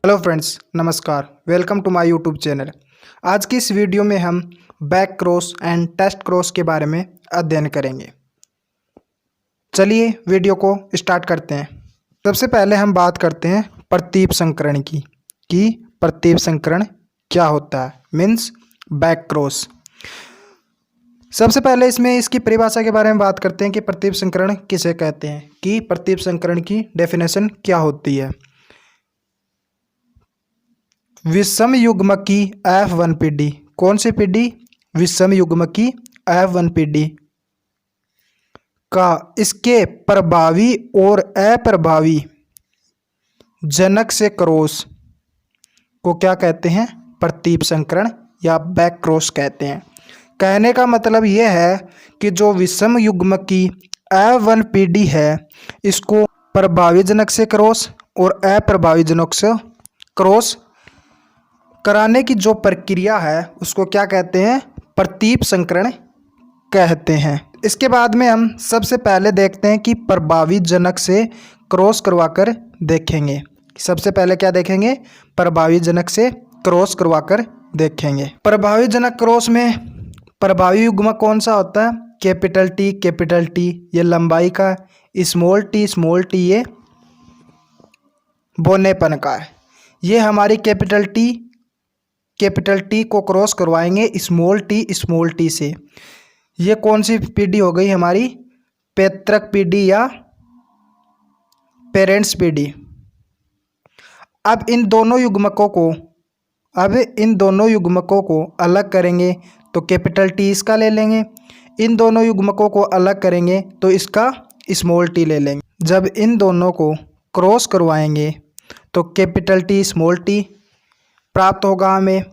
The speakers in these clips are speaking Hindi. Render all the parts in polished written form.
हेलो फ्रेंड्स, नमस्कार। Welcome to my YouTube channel. आज की इस वीडियो में हम back cross and test cross के बारे में अध्ययन करेंगे। चलिए वीडियो को स्टार्ट करते हैं। सबसे पहले हम बात करते हैं प्रतीप संकरण की कि प्रतीप संकरण क्या होता है, मीन्स बैक क्रॉस। सबसे पहले इसमें इसकी परिभाषा के बारे में बात करते हैं कि प्रतीप संकरण किसे कहते हैं, कि प्रतीप संकरण की डेफिनेशन क्या होती है। विषम युग्म की F1 पीढ़ी, कौन सी पीढ़ी? विषम युग्म की F1 पीढ़ी का इसके प्रभावी और अप्रभावी जनक से क्रॉस को क्या कहते हैं? प्रतीप संकरण या बैक क्रॉस कहते हैं। कहने का मतलब यह है कि जो विषम युग्म की F1 पीढ़ी है, इसको प्रभावी जनक से क्रॉस और अप्रभावी जनक से क्रॉस कराने की जो प्रक्रिया है उसको क्या कहते हैं? प्रतीप संकरण कहते हैं। इसके बाद में हम सबसे पहले देखते हैं कि प्रभावी जनक से क्रॉस करवाकर देखेंगे। सबसे पहले क्या देखेंगे? प्रभावी जनक से क्रॉस करवाकर देखेंगे। प्रभावी जनक क्रॉस में प्रभावी युग्म कौन सा होता है? कैपिटल टी ये लंबाई का, स्मॉल टी ये बोनेपन का है। ये हमारी कैपिटल टी को क्रॉस करवाएंगे स्मॉल टी से। ये कौन सी पीढ़ी हो गई हमारी? पैतृक पीढ़ी या पेरेंट्स पीढ़ी। अब इन दोनों युग्मकों को अलग करेंगे तो कैपिटल टी इसका ले लेंगे। इन दोनों युग्मकों को अलग करेंगे तो इसका स्मॉल टी ले लेंगे। जब इन दोनों को क्रॉस करवाएंगे तो कैपिटल टी स्मॉल टी प्राप्त होगा हमें।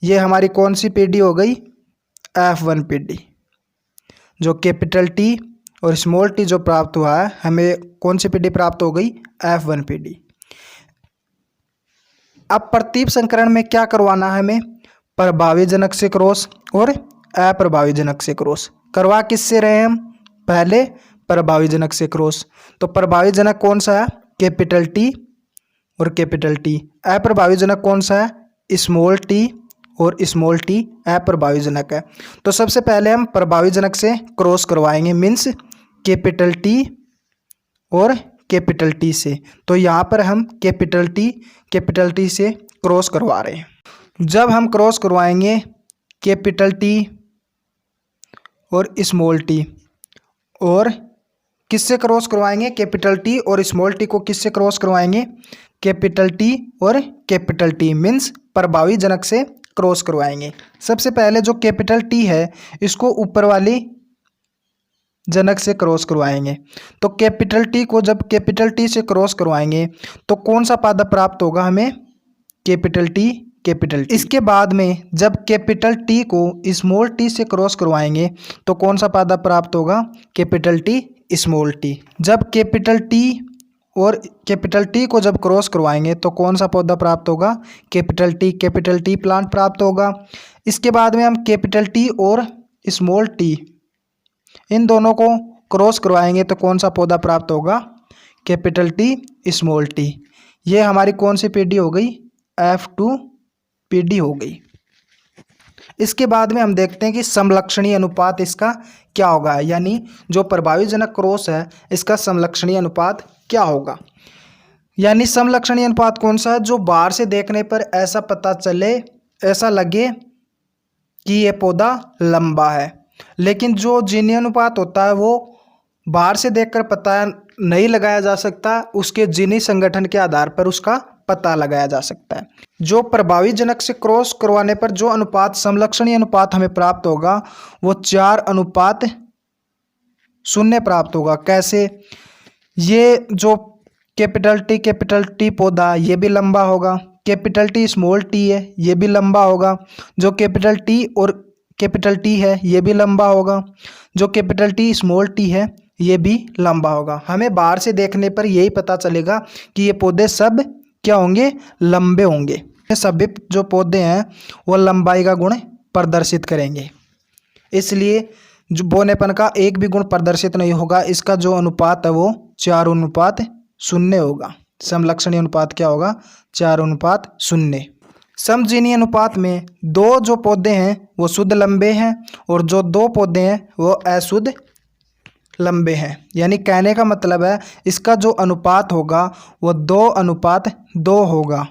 ये हमारी कौन सी पीढ़ी हो गई? F1 पीढ़ी। जो कैपिटल टी और स्मॉल टी जो प्राप्त हुआ है, हमें कौन सी पीढ़ी प्राप्त हो गई? F1 पीढ़ी। अब प्रतीप संकरण में क्या करवाना है हमें? प्रभावी जनक से क्रॉस और अप्रभावी जनक से क्रॉस। करवा किससे रहे हम? पहले प्रभावी जनक से क्रॉस। तो प्रभावी जनक कौन सा है? कैपिटल टी और कैपिटल टी। अप्रभावी जनक कौन सा है? स्मॉल टी और स्मॉल टी अप्रभावी जनक है। तो सबसे पहले हम प्रभावी जनक से क्रॉस करवाएंगे, मीन्स कैपिटल टी और कैपिटल टी से। तो यहाँ पर हम कैपिटल टी से क्रॉस करवा रहे हैं। जब हम क्रॉस करवाएंगे कैपिटल टी और स्मॉल टी, और किससे क्रॉस करवाएंगे? कैपिटल टी और स्मॉल टी को किससे क्रॉस करवाएंगे? कैपिटल टी और कैपिटल टी मीन्स प्रभावी जनक से क्रॉस करवाएंगे। सबसे पहले जो कैपिटल टी है इसको ऊपर वाली जनक से क्रॉस करवाएंगे। तो कैपिटल टी को जब कैपिटल टी से क्रॉस करवाएंगे तो कौन सा पादप प्राप्त होगा हमें? Capital T. इसके बाद में जब कैपिटल टी को स्मॉल टी से क्रॉस करवाएंगे तो कौन सा पादप प्राप्त होगा? Capital T small T. जब कैपिटल टी और कैपिटल टी को जब क्रॉस करवाएंगे तो कौन सा पौधा प्राप्त होगा? कैपिटल टी प्लांट प्राप्त होगा। इसके बाद में हम कैपिटल टी और स्मॉल टी इन दोनों को क्रॉस करवाएंगे तो कौन सा पौधा प्राप्त होगा? Capital T small T. ये हमारी कौन सी पीढ़ी हो गई? F2 पीढ़ी हो गई। इसके बाद में हम देखते हैं कि समलक्षणीय अनुपात इसका क्या होगा, यानी जो प्रभावी जनक क्रॉस है इसका समलक्षणीय अनुपात क्या होगा। यानी समलक्षणीय अनुपात कौन सा है? जो बाहर से देखने पर ऐसा पता चले, ऐसा लगे कि ये पौधा लंबा है, लेकिन जो जीनी अनुपात होता है वो बाहर से देखकर पता नहीं लगाया जा सकता, उसके जीनी संगठन के आधार पर उसका पता लगाया जा सकता है। जो प्रभावी जनक से क्रॉस करवाने पर जो अनुपात समलक्षणीय अनुपात हमें प्राप्त होगा वो 4:0 प्राप्त होगा। कैसे? ये जो कैपिटल टी पौधा ये भी लंबा होगा, कैपिटल टी स्मॉल टी है ये भी लंबा होगा, जो कैपिटल टी और कैपिटल टी है ये भी लंबा होगा, जो कैपिटल टी स्मॉल टी है ये भी लंबा होगा। हमें बाहर से देखने पर यही पता चलेगा कि ये पौधे सब क्या होंगे? लंबे होंगे। सभी जो पौधे हैं वो लंबाई का गुण प्रदर्शित करेंगे, इसलिए जो बोनेपन का एक भी गुण प्रदर्शित नहीं होगा। इसका जो अनुपात है वो 4:0 होगा। समलक्षणी अनुपात क्या होगा? 4:0। समजीनी अनुपात में दो जो पौधे हैं वो शुद्ध लंबे हैं और जो दो पौधे हैं वो अशुद्ध लंबे हैं। यानी कहने का मतलब है इसका जो अनुपात होगा वो 2:2 होगा।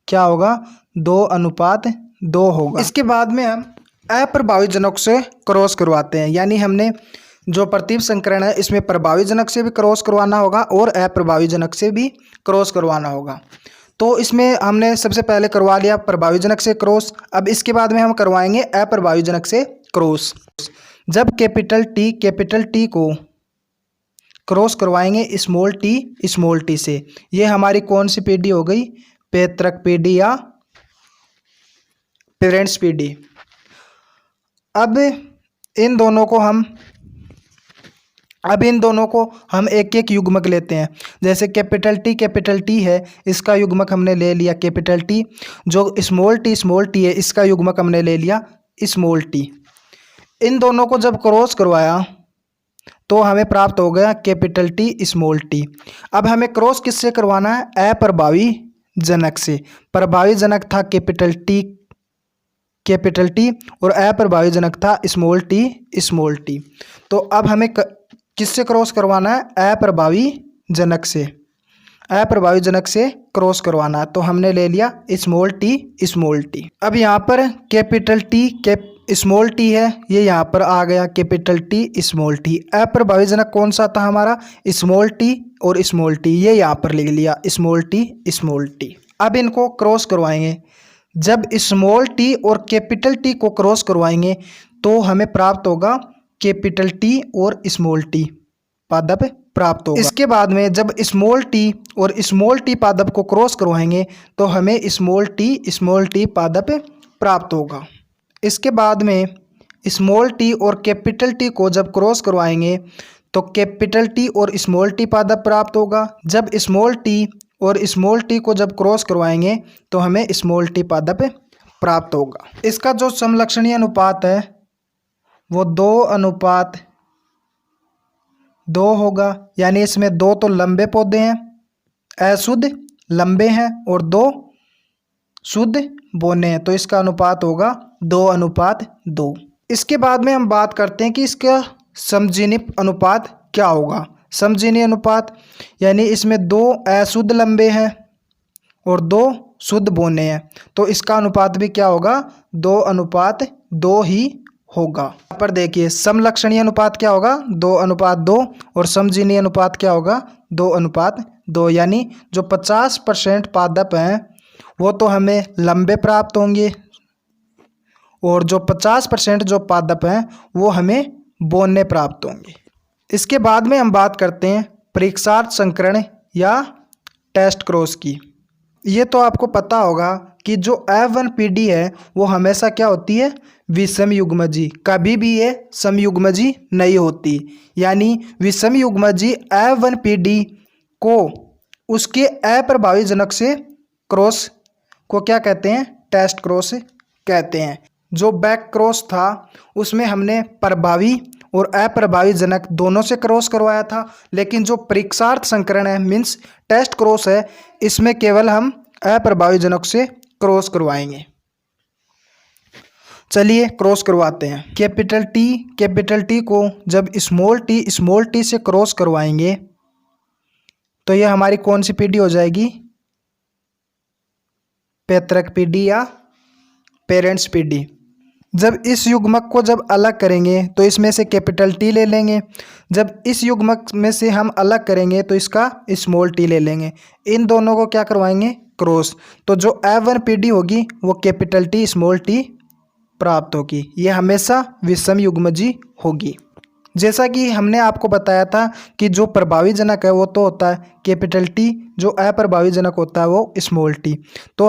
क्या होगा? 2:2 होगा। इसके बाद में हम अप्रभावी जनक से क्रॉस करवाते हैं। यानी हमने जो प्रतीप संकरण है इसमें प्रभावी जनक से भी क्रॉस करवाना होगा और अप्रभावी जनक से भी क्रॉस करवाना होगा। तो इसमें हमने सबसे पहले करवा लिया प्रभावी जनक से क्रॉस। अब इसके बाद में हम करवाएंगे अप्रभावी जनक से क्रॉस। जब कैपिटल टी को क्रॉस करवाएंगे स्मॉल टी से, ये हमारी कौन सी पीढ़ी हो गई? पैतृक पीढ़ी या पेरेंट्स पीढ़ी। अब इन दोनों को हम एक एक युग्मक लेते हैं। जैसे कैपिटल टी है, इसका युग्मक हमने ले लिया कैपिटल टी। जो स्मॉल टी है, इसका युग्मक हमने ले लिया स्मॉल टी। इन दोनों को जब क्रॉस करवाया तो हमें प्राप्त हो गया कैपिटल टी स्मॉल टी। अब हमें क्रॉस किससे करवाना है? अप्रभावी जनक से। प्रभावी जनक था कैपिटल टी और अप्रभावी जनक था स्मॉल टी। तो अब हमें किससे क्रॉस करवाना है? अप्रभावी जनक से क्रॉस करवाना। तो हमने ले लिया स्मॉल टी। अब यहाँ पर कैपिटल टी स्मॉल टी है, ये यहाँ पर आ गया कैपिटल टी स्मॉल टी। अप्रभावी जनक कौन सा था हमारा? स्मॉल टी और स्मॉल टी, ये यहाँ पर लिख लिया स्मॉल टी। अब इनको क्रॉस करवाएंगे। जब स्मॉल टी और कैपिटल टी को क्रॉस करवाएंगे तो हमें प्राप्त होगा कैपिटल टी और स्मॉल टी पादप प्राप्त होगा। इसके बाद में जब स्मॉल टी और स्मॉल टी पादप को क्रॉस करवाएंगे तो हमें स्मॉल टी पादप प्राप्त होगा। इसके बाद में स्मॉल टी और कैपिटल टी को जब क्रॉस करवाएंगे तो कैपिटल टी और स्मॉल टी पादप प्राप्त होगा। जब स्मॉल टी और स्मॉल टी को जब क्रॉस करवाएंगे तो हमें स्मॉल टी पादप प्राप्त होगा। इसका जो समलक्षणीय अनुपात है वो 2:2 होगा। यानी इसमें 2 तो लंबे पौधे हैं, अशुद्ध लंबे हैं, और 2 शुद्ध बोने हैं, तो इसका अनुपात होगा 2:2। इसके बाद में हम बात करते हैं कि इसका समजीनी अनुपात क्या होगा। समजीनी अनुपात यानी इसमें 2 अशुद्ध लंबे हैं और 2 शुद्ध बोने हैं, तो इसका अनुपात भी क्या होगा? 2:2 ही होगा। यहाँ पर देखिए समलक्षणीय अनुपात क्या होगा? 2:2 और समजीनी अनुपात क्या होगा? 2:2। यानी जो 50% पादप हैं वो तो हमें लंबे प्राप्त होंगे और जो 50% जो पादप हैं वो हमें बोने प्राप्त होंगे। इसके बाद में हम बात करते हैं परीक्षार्थ संकरण या टेस्ट क्रॉस की। ये तो आपको पता होगा कि जो F1 पीढ़ी है वो हमेशा क्या होती है? विषम युग्मजी। कभी भी ये समयुग्मजी नहीं होती। यानी विषम युग्मजी F1 पीढ़ी को उसके अप्रभावी जनक से क्रॉस को क्या कहते हैं? टेस्ट क्रॉस कहते हैं। जो बैक क्रॉस था उसमें हमने प्रभावी और अप्रभावी जनक दोनों से क्रॉस करवाया था, लेकिन जो परीक्षार्थ संकरण है मीन्स टेस्ट क्रॉस है, इसमें केवल हम अप्रभावी जनक से क्रॉस करवाएंगे। चलिए क्रॉस करवाते हैं। कैपिटल टी को जब स्मॉल टी से क्रॉस करवाएंगे तो यह हमारी कौन सी पीढ़ी हो जाएगी? पैतृक पीढ़ी या पेरेंट्स पीढ़ी। जब इस युग्मक को जब अलग करेंगे तो इसमें से कैपिटल टी ले लेंगे। जब इस युग्मक में से हम अलग करेंगे तो इसका स्मॉल टी ले लेंगे। इन दोनों को क्या करवाएंगे? क्रॉस। तो जो F1 पीढ़ी होगी वो कैपिटल टी स्मॉल टी प्राप्त होगी। ये हमेशा विषम युग्मजी होगी। जैसा कि हमने आपको बताया था कि जो प्रभावी जनक है वो तो होता है कैपिटल टी, जो अप्रभावी जनक होता है वो स्मॉल टी। तो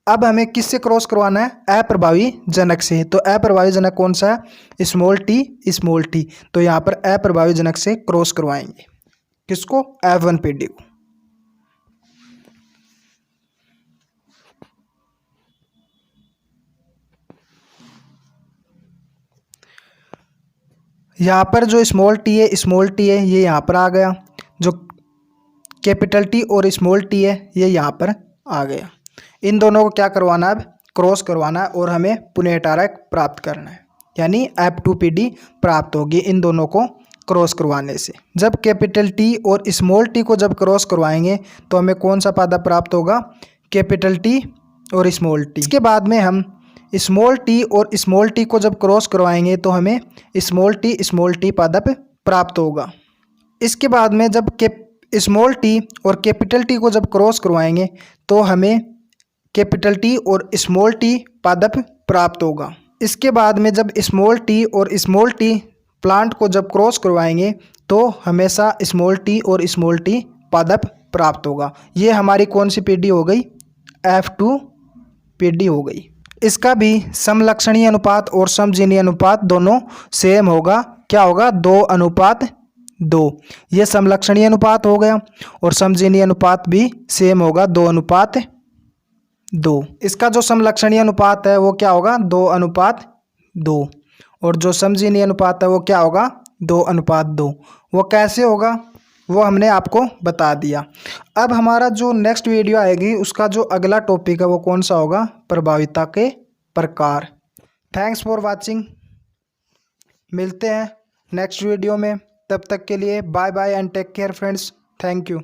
अब हमें किससे क्रॉस करवाना है? अप्रभावी जनक से। तो अप्रभावी जनक कौन सा है? Small T. तो यहाँ पर अप्रभावी जनक से क्रॉस करवाएंगे। किसको? F1 पीढ़ी को। यहाँ पर जो स्मॉल टी है ये यहाँ पर आ गया। जो कैपिटल टी और स्मॉल टी है, ये यहाँ पर आ गया। इन दोनों को क्या करवाना है, अब क्रॉस करवाना है और हमें पुनः कारक प्राप्त करना है, यानी F2PD प्राप्त होगी इन दोनों को क्रॉस करवाने से। जब कैपिटल टी और स्मॉल टी को जब क्रॉस करवाएंगे तो हमें कौन सा पादप प्राप्त होगा, कैपिटल टी और स्मॉल टी। इसके बाद में हम स्मॉल टी और स्मॉल टी को जब क्रॉस करवाएंगे तो हमें स्मॉल टी पादप प्राप्त होगा। इसके बाद में जब स्मॉल टी और कैपिटल टी को जब क्रॉस करवाएंगे तो हमें कैपिटल टी और स्मॉल टी पादप प्राप्त होगा। इसके बाद में जब स्मॉल टी और स्मॉल टी प्लांट को जब क्रॉस करवाएंगे तो हमेशा स्मॉल टी और स्मॉल टी पादप प्राप्त होगा। ये हमारी कौन सी पीढ़ी हो गई, F2PD हो गई। इसका भी समलक्षणीय अनुपात और समजीनी अनुपात दोनों सेम होगा। क्या होगा, 2:2। ये समलक्षणीय अनुपात हो गया और समजीनी अनुपात भी सेम होगा, 2:2। इसका जो समलक्षणीय अनुपात है वो क्या होगा, 2:2 और जो समजीनी अनुपात है वो क्या होगा, 2:2। वो कैसे होगा वो हमने आपको बता दिया। अब हमारा जो नेक्स्ट वीडियो आएगी उसका जो अगला टॉपिक है वो कौन सा होगा, प्रभाविता के प्रकार। Thanks for watching. मिलते हैं नेक्स्ट वीडियो में, तब तक के लिए bye bye and take care friends. Thank you.